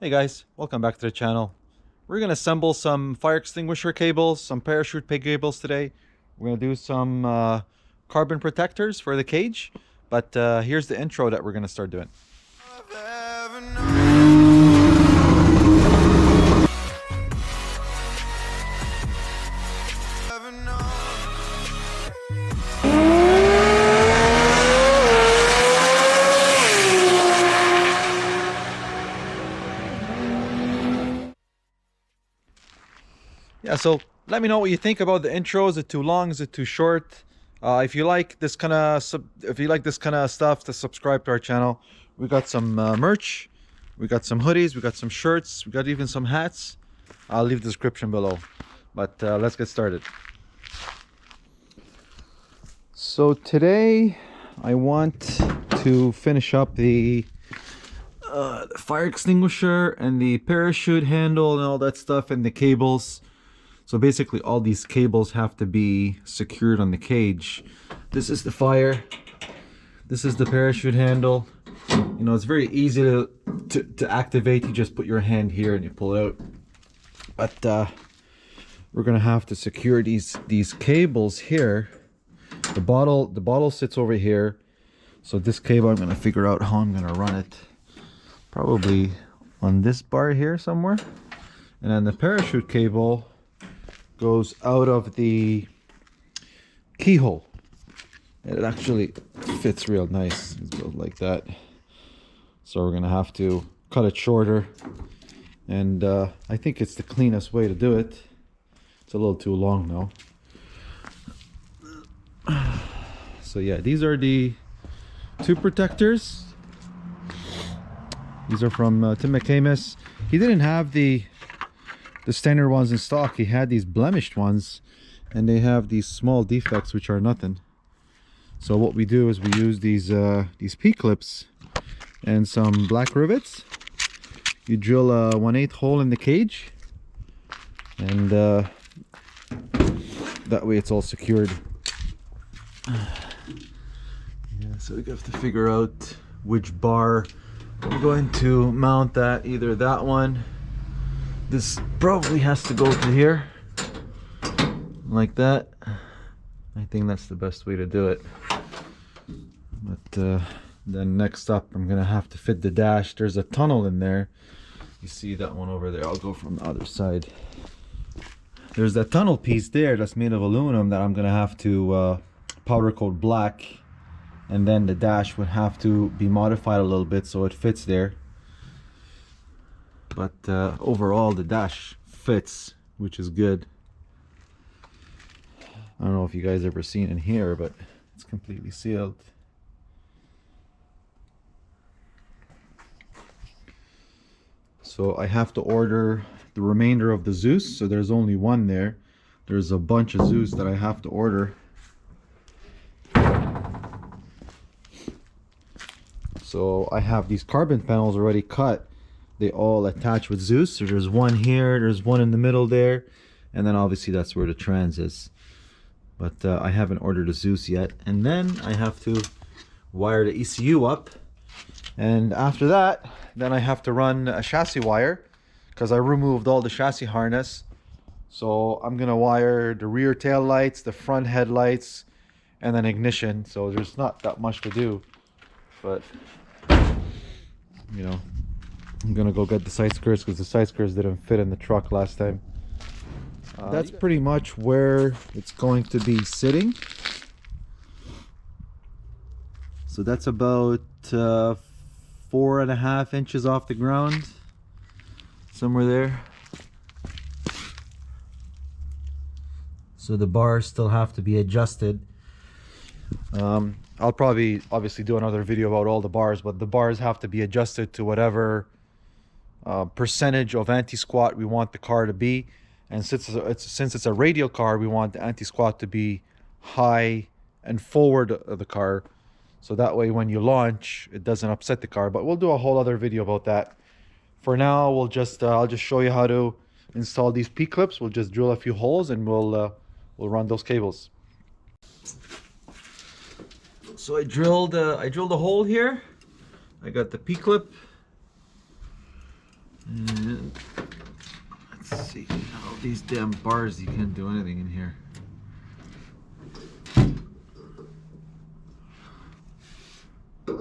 Hey guys, welcome back to the channel. We're gonna assemble some fire extinguisher cables, some parachute peg cables today. We're gonna do some carbon protectors for the cage, but here's the intro that we're gonna start doing. Yeah, so let me know what you think about the intro. Is it too long? Is it too short? If you like this kind of stuff, to subscribe to our channel. We got some merch, we got some hoodies, we got some shirts, we got even some hats. I'll leave the description below. But let's get started. So today I want to finish up the fire extinguisher and the parachute handle and all that stuff and the cables. So basically all these cables have to be secured on the cage. This is the fire, this is the parachute handle. You know, it's very easy to activate. You just put your hand here and you pull it out. But we're gonna have to secure these cables here. The bottle sits over here. So this cable, I'm gonna figure out how I'm gonna run it. Probably on this bar here somewhere. And then the parachute cable goes out of the keyhole. And it actually fits real nice. It's built like that. So we're gonna have to cut it shorter. And I think it's the cleanest way to do it. It's a little too long now. So yeah, these are the two protectors. These are from TimMcamis. He didn't have the standard ones in stock. He had these blemished ones, and they have these small defects which are nothing. So what we do is we use these P-clips and some black rivets. You drill a 1/8 hole in the cage, and that way it's all secured. Yeah, so we have to figure out which bar we're going to mount that. Either that one. This probably has to go to here, like that. I think that's the best way to do it. But then next up, I'm gonna have to fit the dash. There's a tunnel in there. You see that one over there? I'll go from the other side. There's that tunnel piece there that's made of aluminum that I'm gonna have to powder coat black, and then the dash would have to be modified a little bit so it fits there. But overall the dash fits, which is good. I don't know if you guys ever seen it here, but it's completely sealed. So I have to order the remainder of the Zeus. So there's only one there. There's a bunch of Zeus that I have to order. So I have these carbon panels already cut. They all attach with Zeus. So there's one here, there's one in the middle there, and then obviously that's where the trans is. But I haven't ordered a Zeus yet. And then I have to wire the ECU up, and after that then I have to run a chassis wire, because I removed all the chassis harness. So I'm gonna wire the rear tail lights, the front headlights, and then ignition. So there's not that much to do, but you know, I'm gonna go get the side skirts because the side skirts didn't fit in the truck last time. That's pretty much where it's going to be sitting. So that's about 4.5 inches off the ground, somewhere there. So the bars still have to be adjusted. I'll probably obviously do another video about all the bars, but the bars have to be adjusted to whatever percentage of anti-squat we want the car to be. And since it's a radial car, we want the anti-squat to be high and forward of the car, so that way when you launch it doesn't upset the car. But we'll do a whole other video about that. For now, we'll just I'll just show you how to install these P-clips. We'll just drill a few holes and we'll run those cables. So I drilled a hole here. I got the P-clip, See, all these damn bars, you can't do anything in here. Here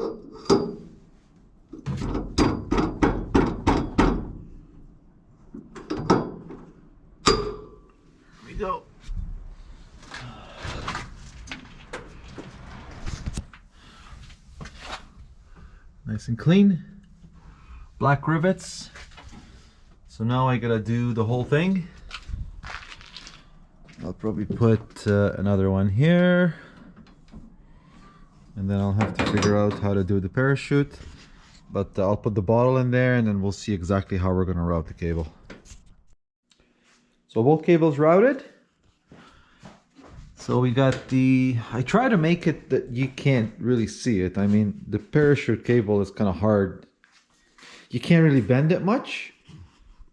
we go. Nice and clean. Black rivets. So now I gotta do the whole thing. I'll probably put another one here. And then I'll have to figure out how to do the parachute. But I'll put the bottle in there and then we'll see exactly how we're gonna route the cable. So both cables routed. So we got I try to make it that you can't really see it. I mean, the parachute cable is kind of hard. You can't really bend it much.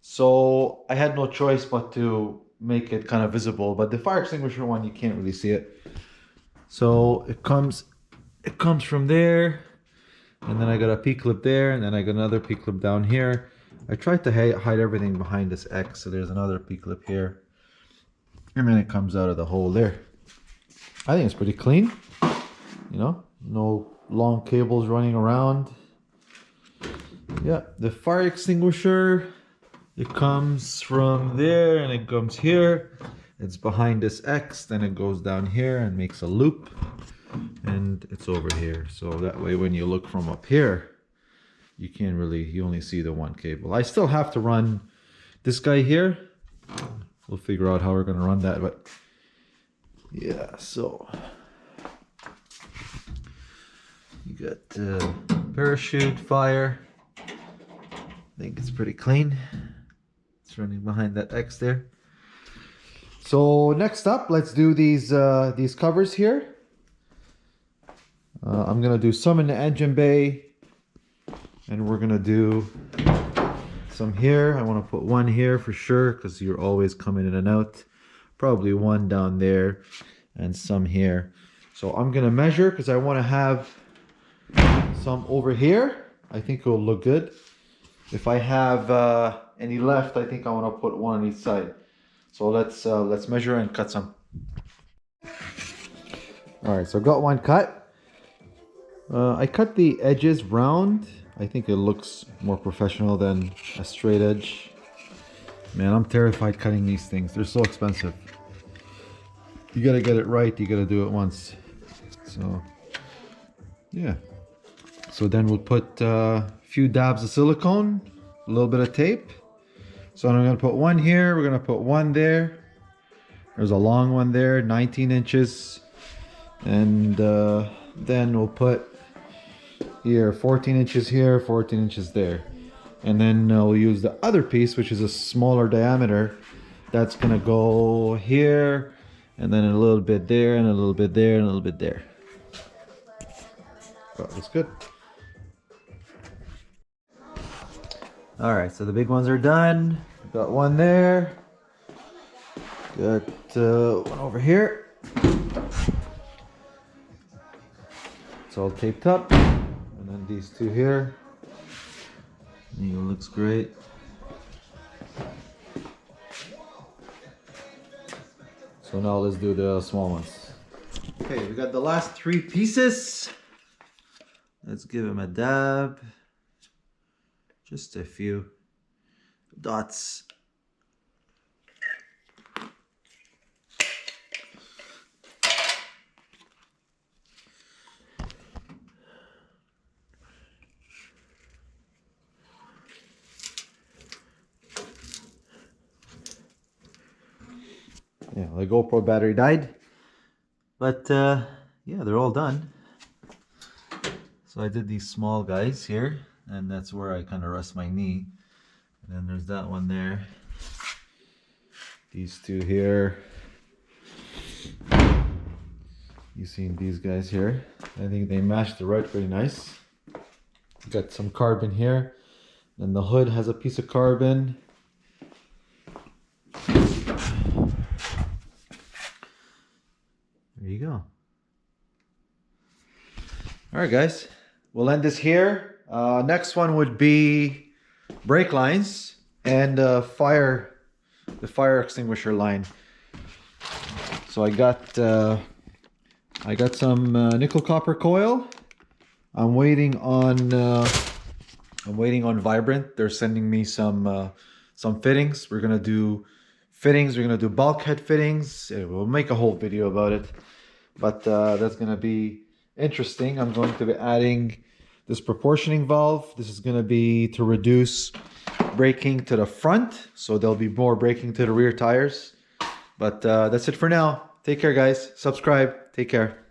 So I had no choice but to make it kind of visible. But the fire extinguisher one, you can't really see it. So it comes from there. And then I got a P-clip there. And then I got another P-clip down here. I tried to hide everything behind this X. So there's another P-clip here. And then it comes out of the hole there. I think it's pretty clean, you know, no long cables running around. Yeah, the fire extinguisher, it comes from there and it comes here. It's behind this X, then it goes down here and makes a loop and it's over here. So that way when you look from up here, you can't really, you only see the one cable. I still have to run this guy here. We'll figure out how we're gonna run that, but yeah, so you got parachute, fire. I think it's pretty clean. It's running behind that X there. So next up, let's do these covers here. I'm gonna do some in the engine bay, and we're gonna do some here. I want to put one here for sure because you're always coming in and out. Probably one down there and some here. So I'm gonna measure because I want to have some over here. I think it will look good. If I have any left, I think I want to put one on each side. So let's measure and cut some. All right, so got one cut. I cut the edges round. I think it looks more professional than a straight edge. Man, I'm terrified cutting these things. They're so expensive. You gotta get it right. You gotta do it once. So, yeah. So then we'll put a few dabs of silicone, a little bit of tape. So I'm gonna put one here. We're gonna put one there. There's a long one there, 19 inches. And then we'll put here 14 inches here, 14 inches there. And then we'll use the other piece, which is a smaller diameter. That's gonna go here, and then a little bit there, and a little bit there, and a little bit there. Oh, that's good. All right, so the big ones are done. Got one there. Got one over here. It's all taped up. And then these two here. It looks great. So now let's do the small ones. Okay, we got the last three pieces. Let's give them a dab. Just a few dots. Yeah, the GoPro battery died, but yeah, they're all done. So I did these small guys here, and that's where I kind of rest my knee. And then there's that one there. These two here. You seen these guys here? I think they match the right pretty nice. Got some carbon here. Then the hood has a piece of carbon. There you go. All right, guys, we'll end this here. Next one would be brake lines and fire the fire extinguisher line. So I got some nickel copper coil. I'm waiting on Vibrant. They're sending me some fittings. We're gonna do fittings. We're gonna do bulkhead fittings. We'll make a whole video about it, but that's gonna be interesting. I'm going to be adding this proportioning valve. This is gonna be to reduce braking to the front, so there'll be more braking to the rear tires. But that's it for now. Take care, guys. Subscribe. Take care.